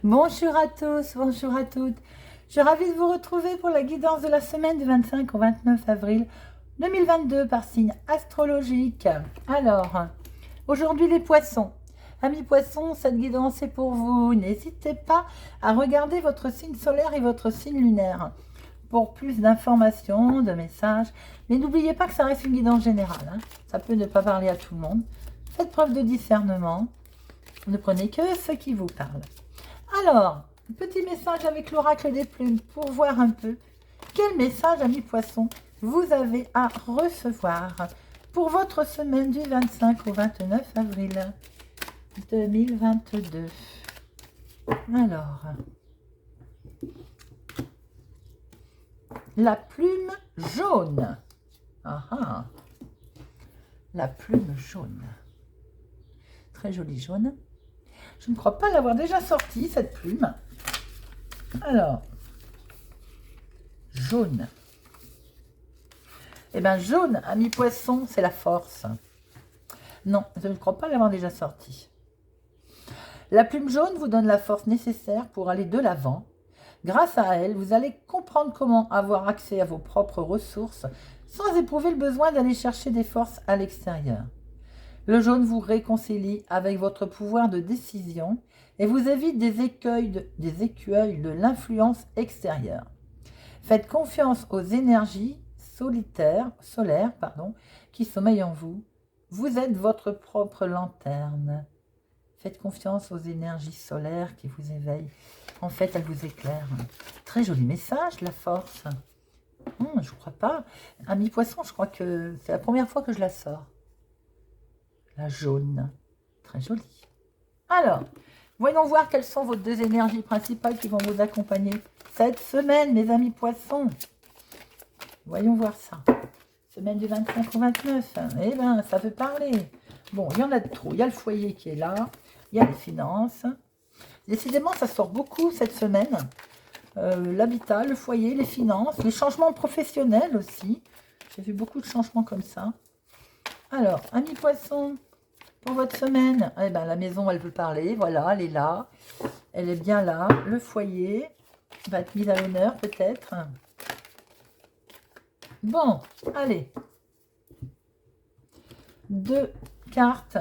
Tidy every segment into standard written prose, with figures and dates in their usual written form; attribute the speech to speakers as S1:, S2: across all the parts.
S1: Bonjour à tous, bonjour à toutes. Je suis ravie de vous retrouver pour la guidance de la semaine du 25 au 29 avril 2022 par signe astrologique. Alors, aujourd'hui les poissons. Amis poissons, cette guidance est pour vous. N'hésitez pas à regarder votre signe solaire et votre signe lunaire pour plus d'informations, de messages. Mais n'oubliez pas que ça reste une guidance générale, hein. Ça peut ne pas parler à tout le monde. Faites preuve de discernement. Ne prenez que ce qui vous parle. Alors, petit message avec l'oracle des plumes pour voir un peu quel message, amis poissons, vous avez à recevoir pour votre semaine du 25 au 29 avril 2022. Alors, la plume jaune. Ah ah, la plume jaune. Très jolie jaune. Je ne crois pas l'avoir déjà sortie, cette plume. Alors, jaune. Eh bien, jaune, ami poisson, c'est la force. Non, je ne crois pas l'avoir déjà sortie. La plume jaune vous donne la force nécessaire pour aller de l'avant. Grâce à elle, vous allez comprendre comment avoir accès à vos propres ressources sans éprouver le besoin d'aller chercher des forces à l'extérieur. Le jaune vous réconcilie avec votre pouvoir de décision et vous évite des écueils de l'influence extérieure. Faites confiance aux énergies solaires qui sommeillent en vous. Vous êtes votre propre lanterne. Faites confiance aux énergies solaires qui vous éveillent. En fait, elles vous éclairent. Très joli message, la force. Je ne crois pas. Ami poisson, je crois que c'est la première fois que je la sors. La jaune. Très jolie. Alors, voyons voir quelles sont vos deux énergies principales qui vont vous accompagner cette semaine, mes amis poissons. Voyons voir ça. Semaine du 25 au 29. Eh bien, ça veut parler. Bon, il y en a de trop. Il y a le foyer qui est là. Il y a les finances. Décidément, ça sort beaucoup cette semaine. L'habitat, le foyer, les finances, les changements professionnels aussi. J'ai vu beaucoup de changements comme ça. Alors, amis poissons, pour votre semaine, eh ben, la maison, elle peut parler. Voilà, elle est là. Elle est bien là. Le foyer va être mis à l'honneur peut-être. Bon, allez. 2 cartes.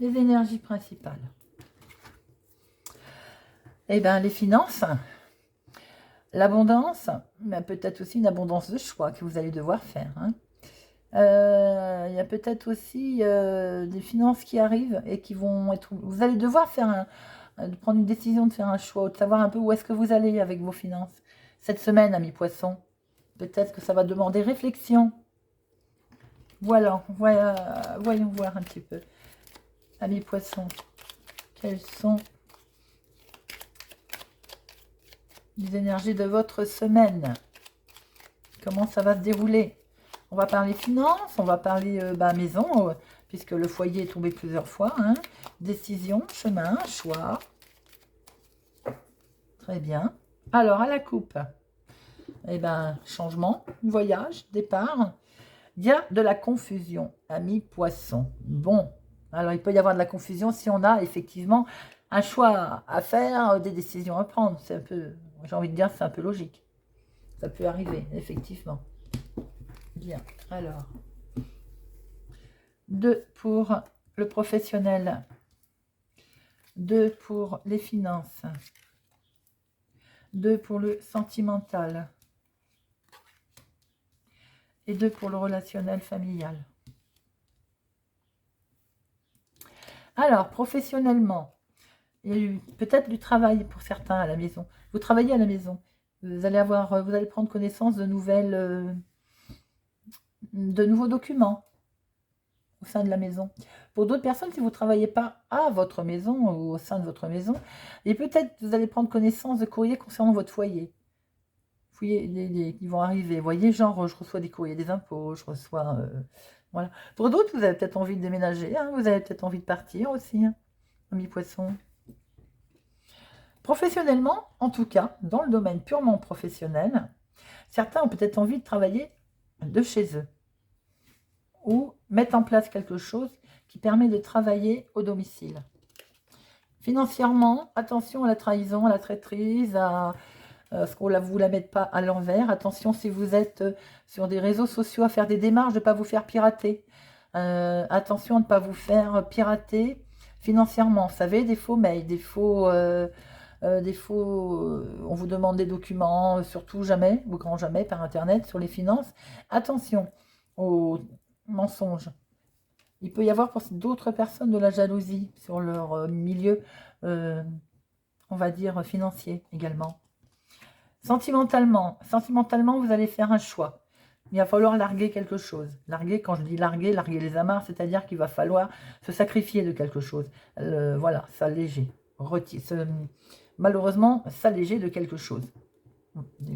S1: Les énergies principales. Eh bien, les finances, l'abondance, mais peut-être aussi une abondance de choix que vous allez devoir faire. Il y a peut-être aussi des finances qui arrivent et qui vont être... Vous allez devoir faire prendre une décision de faire un choix, de savoir un peu où est-ce que vous allez avec vos finances. Cette semaine, amis poissons, peut-être que ça va demander réflexion. Voilà, voyons voir un petit peu. Amis poissons, quelles sont les énergies de votre semaine? Comment ça va se dérouler? On va parler finances, on va parler maison, puisque le foyer est tombé plusieurs fois. Décision, chemin, choix. Très bien. Alors, à la coupe, eh ben, changement, voyage, départ. Il y a de la confusion, amis poissons. Bon, alors il peut y avoir de la confusion si on a effectivement un choix à faire, des décisions à prendre. C'est un peu, j'ai envie de dire, c'est un peu logique. Ça peut arriver, effectivement. Bien, alors. 2 pour le professionnel. 2 pour les finances. 2 pour le sentimental. Et 2 pour le relationnel familial. Alors, professionnellement, il y a eu peut-être du travail pour certains à la maison. Vous travaillez à la maison. Vous allez prendre connaissance de nouveaux documents au sein de la maison. Pour d'autres personnes, si vous ne travaillez pas à votre maison ou au sein de votre maison, et peut-être vous allez prendre connaissance de courriers concernant votre foyer. Qui vont arriver. Vous voyez, genre, je reçois des courriers des impôts, je reçois... voilà. Pour d'autres, vous avez peut-être envie de déménager, vous avez peut-être envie de partir aussi, amis poissons. Professionnellement, en tout cas, dans le domaine purement professionnel, certains ont peut-être envie de travailler de chez eux ou mettre en place quelque chose qui permet de travailler au domicile. Financièrement, attention à la trahison, à la traîtrise, à ce qu'on ne vous la mette pas à l'envers. Attention si vous êtes sur des réseaux sociaux à faire des démarches, de ne pas vous faire pirater. Attention à ne pas vous faire pirater financièrement. Vous savez, des faux mails, des faux... on vous demande des documents, surtout jamais, ou grand jamais, par Internet, sur les finances. Attention aux mensonges. Il peut y avoir pour d'autres personnes de la jalousie sur leur milieu, on va dire, financier également. Sentimentalement, vous allez faire un choix. Il va falloir larguer quelque chose. Larguer, quand je dis larguer les amarres, c'est-à-dire qu'il va falloir se sacrifier de quelque chose. Voilà, s'alléger. Malheureusement, s'alléger de quelque chose.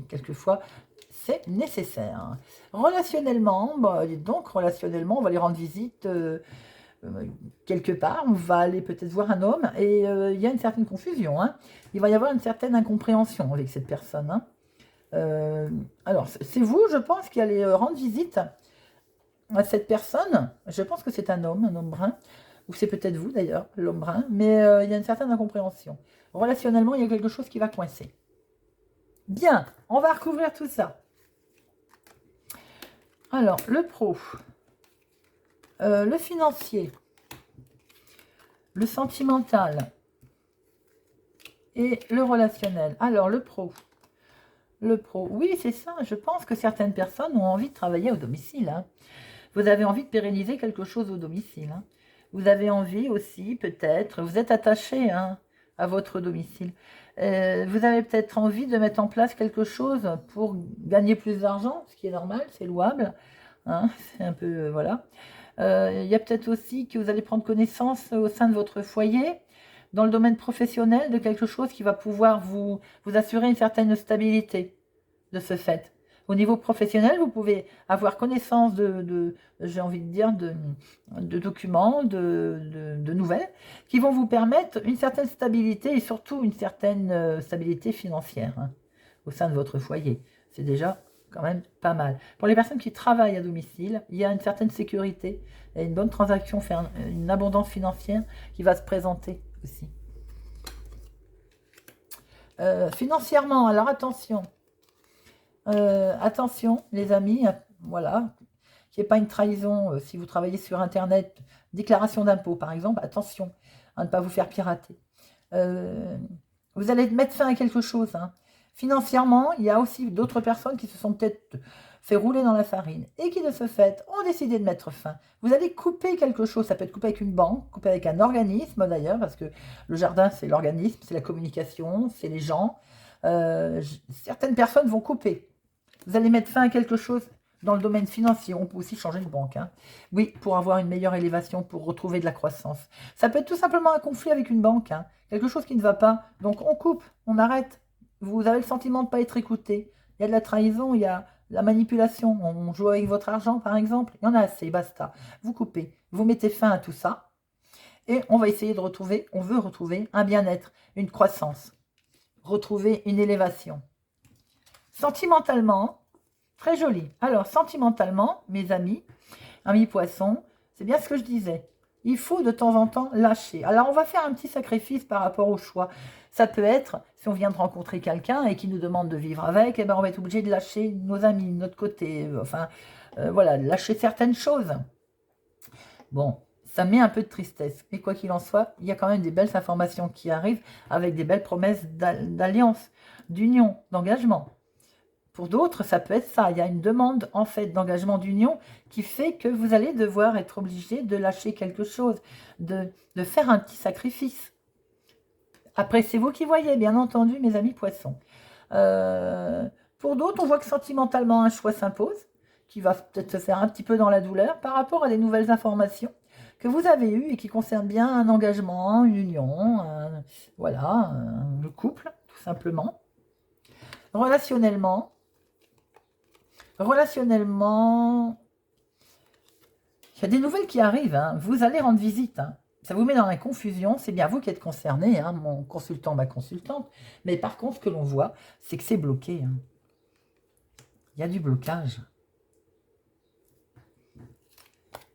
S1: Quelquefois, c'est nécessaire. Relationnellement, relationnellement, on va aller rendre visite quelque part, on va aller peut-être voir un homme, et il y a une certaine confusion. Il va y avoir une certaine incompréhension avec cette personne. Alors, c'est vous, je pense, qui allez rendre visite à cette personne. Je pense que c'est un homme brun, ou c'est peut-être vous d'ailleurs, l'homme brun, mais il y a une certaine incompréhension. Relationnellement, il y a quelque chose qui va coincer. Bien, on va recouvrir tout ça. Alors, le pro, le financier, le sentimental et le relationnel. Alors, le pro, oui, c'est ça. Je pense que certaines personnes ont envie de travailler au domicile. Vous avez envie de pérenniser quelque chose au domicile. Vous avez envie aussi, peut-être, vous êtes attaché à votre domicile. Vous avez peut-être envie de mettre en place quelque chose pour gagner plus d'argent, ce qui est normal, c'est louable. C'est un peu, voilà. Il y a peut-être aussi que vous allez prendre connaissance au sein de votre foyer, dans le domaine professionnel, de quelque chose qui va pouvoir vous assurer une certaine stabilité de ce fait. Au niveau professionnel, vous pouvez avoir connaissance j'ai envie de dire, de documents, de nouvelles, qui vont vous permettre une certaine stabilité et surtout une certaine stabilité financière au sein de votre foyer. C'est déjà quand même pas mal. Pour les personnes qui travaillent à domicile, il y a une certaine sécurité et une bonne transaction, une abondance financière qui va se présenter aussi. Financièrement, alors attention. Attention les amis, voilà, qu'il n'y ait pas une trahison si vous travaillez sur Internet, déclaration d'impôt par exemple, attention à ne pas vous faire pirater. Vous allez mettre fin à quelque chose. Financièrement, il y a aussi d'autres personnes qui se sont peut-être fait rouler dans la farine et qui de ce fait ont décidé de mettre fin. Vous allez couper quelque chose, ça peut être coupé avec une banque, coupé avec un organisme d'ailleurs, parce que le jardin c'est l'organisme, c'est la communication, c'est les gens. Certaines personnes vont couper. Vous allez mettre fin à quelque chose dans le domaine financier. On peut aussi changer de banque. Oui, pour avoir une meilleure élévation, pour retrouver de la croissance. Ça peut être tout simplement un conflit avec une banque. Quelque chose qui ne va pas. Donc on coupe, on arrête. Vous avez le sentiment de ne pas être écouté. Il y a de la trahison, il y a la manipulation. On joue avec votre argent, par exemple. Il y en a assez, basta. Vous coupez. Vous mettez fin à tout ça. Et on va essayer de retrouver, on veut retrouver un bien-être, une croissance. Retrouver une élévation. Sentimentalement, très joli. Alors, sentimentalement, mes amis poissons, c'est bien ce que je disais. Il faut de temps en temps lâcher. Alors, on va faire un petit sacrifice par rapport au choix. Ça peut être, si on vient de rencontrer quelqu'un et qui nous demande de vivre avec, on va être obligé de lâcher nos amis, de notre côté. Enfin, voilà, lâcher certaines choses. Bon, ça met un peu de tristesse. Mais quoi qu'il en soit, il y a quand même des belles informations qui arrivent avec des belles promesses d'alliance, d'union, d'engagement. Pour d'autres, ça peut être ça. Il y a une demande, en fait, d'engagement d'union qui fait que vous allez devoir être obligé de lâcher quelque chose, de faire un petit sacrifice. Après, c'est vous qui voyez, bien entendu, mes amis poissons. Pour d'autres, on voit que sentimentalement, un choix s'impose, qui va peut-être se faire un petit peu dans la douleur par rapport à des nouvelles informations que vous avez eues et qui concernent bien un engagement, une union, le couple, tout simplement. Relationnellement, il y a des nouvelles qui arrivent. Vous allez rendre visite. Ça vous met dans la confusion. C'est bien vous qui êtes concerné, mon consultant, ma consultante. Mais par contre, ce que l'on voit, c'est que c'est bloqué. Il y a du blocage.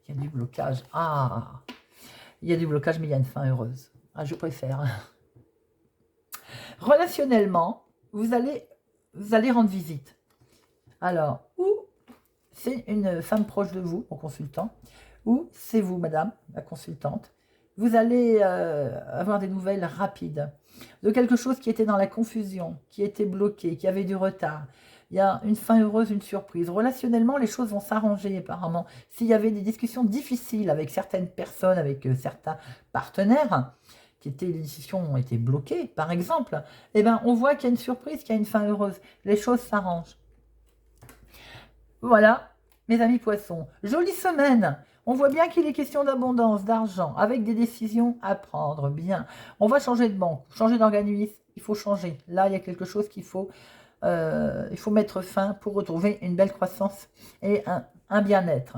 S1: Il y a du blocage. Ah, il y a du blocage, mais il y a une fin heureuse. Ah, je préfère. Relationnellement, vous allez rendre visite. Alors, ou c'est une femme proche de vous, au consultant, ou c'est vous, madame, la consultante. Vous allez avoir des nouvelles rapides de quelque chose qui était dans la confusion, qui était bloqué, qui avait du retard. Il y a une fin heureuse, une surprise. Relationnellement, les choses vont s'arranger apparemment. S'il y avait des discussions difficiles avec certaines personnes, avec certains partenaires, les discussions ont été bloquées, par exemple, eh ben, on voit qu'il y a une surprise, qu'il y a une fin heureuse. Les choses s'arrangent. Voilà, mes amis poissons. Jolie semaine. On voit bien qu'il est question d'abondance, d'argent, avec des décisions à prendre. Bien. On va changer de banque, changer d'organisme. Il faut changer. Là, il y a quelque chose qu'il faut, il faut mettre fin pour retrouver une belle croissance et un bien-être.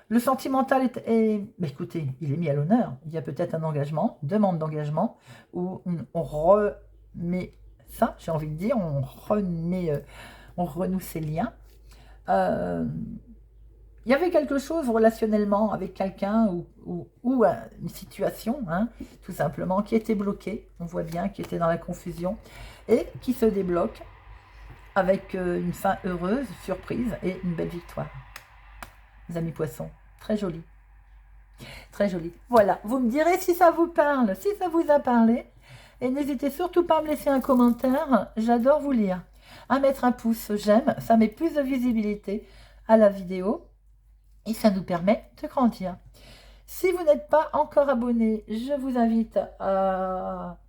S1: Le sentimental mais écoutez, il est mis à l'honneur. Il y a peut-être un engagement, demande d'engagement, où on remet ça, j'ai envie de dire, on renoue ses liens. Il y avait quelque chose relationnellement avec quelqu'un ou une situation, hein, tout simplement, qui était bloquée, on voit bien, qui était dans la confusion, et qui se débloque avec une fin heureuse, surprise, et une belle victoire. Les amis poissons, très joli. Très joli. Voilà, vous me direz si ça vous parle, si ça vous a parlé. Et n'hésitez surtout pas à me laisser un commentaire, j'adore vous lire. À mettre un pouce j'aime, ça met plus de visibilité à la vidéo et ça nous permet de grandir. Si vous n'êtes pas encore abonné, je vous invite à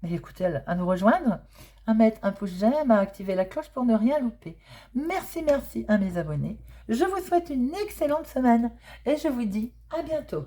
S1: nous rejoindre, à mettre un pouce j'aime, à activer la cloche pour ne rien louper. Merci à mes abonnés. Je vous souhaite une excellente semaine et je vous dis à bientôt.